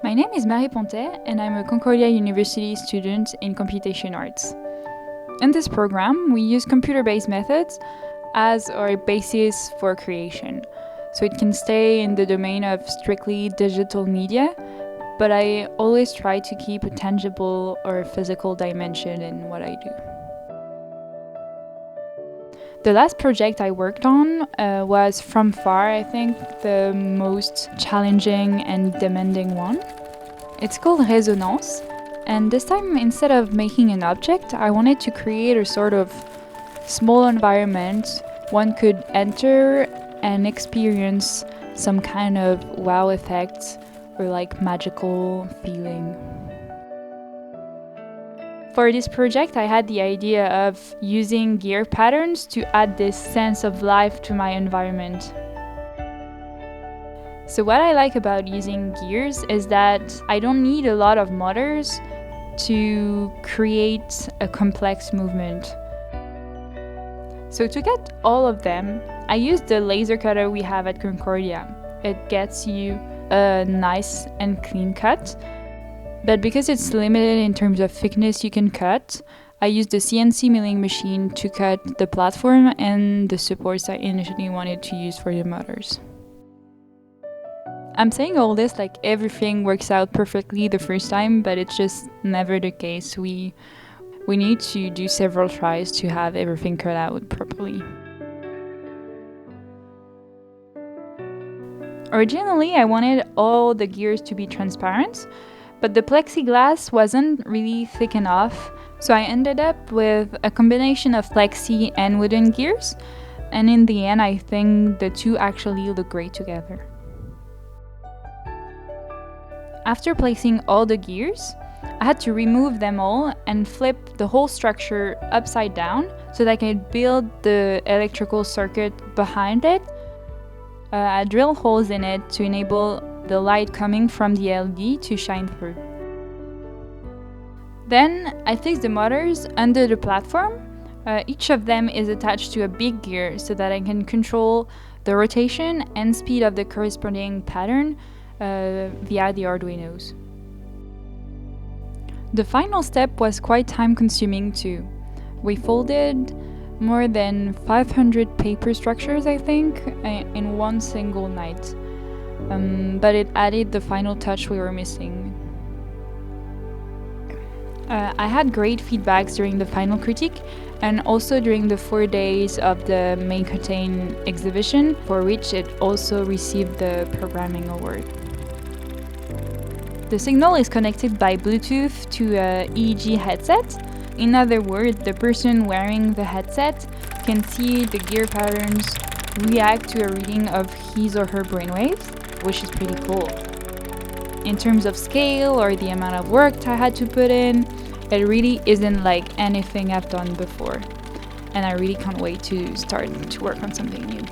My name is Pontais and I'm a Concordia University student in computation arts. In this program, we use computer-based methods as our basis for creation. So it can stay in the domain of strictly digital media, but I always try to keep a tangible or physical dimension in what I do. The last project I worked on was from far, I think, the most challenging and demanding one. It's called Résonance, and this time, instead of making an object, I wanted to create a sort of small environment one could enter and experience some kind of wow effect or like magical feeling. For this project, I had the idea of using gear patterns to add this sense of life to my environment. So what I like about using gears is that I don't need a lot of motors to create a complex movement. So to get all of them, I used the laser cutter we have at Concordia. It gets you a nice and clean cut. But because it's limited in terms of thickness you can cut, I used the CNC milling machine to cut the platform and the supports I initially wanted to use for the motors. I'm saying all this like everything works out perfectly the first time, but it's just never the case. We need to do several tries to have everything cut out properly. Originally, I wanted all the gears to be transparent, but the plexiglass wasn't really thick enough, so I ended up with a combination of plexi and wooden gears, and in the end I think the two actually look great together. After placing all the gears, I had to remove them all and flip the whole structure upside down so that I could build the electrical circuit behind it. I drilled holes in it to enable the light coming from the LED to shine through. Then I fixed the motors under the platform. Each of them is attached to a big gear so that I can control the rotation and speed of the corresponding pattern via the Arduinos. The final step was quite time-consuming too. We folded more than 500 paper structures, I think, in one single night. But it added the final touch we were missing. I had great feedbacks during the final critique and also during the 4 days of the Main Contain exhibition, for which it also received the Programming Award. The signal is connected by Bluetooth to a EEG headset. In other words, the person wearing the headset can see the gear patterns react to a reading of his or her brainwaves, which is pretty cool. In terms of scale or the amount of work I had to put in, it really isn't like anything I've done before. And I really can't wait to start to work on something new.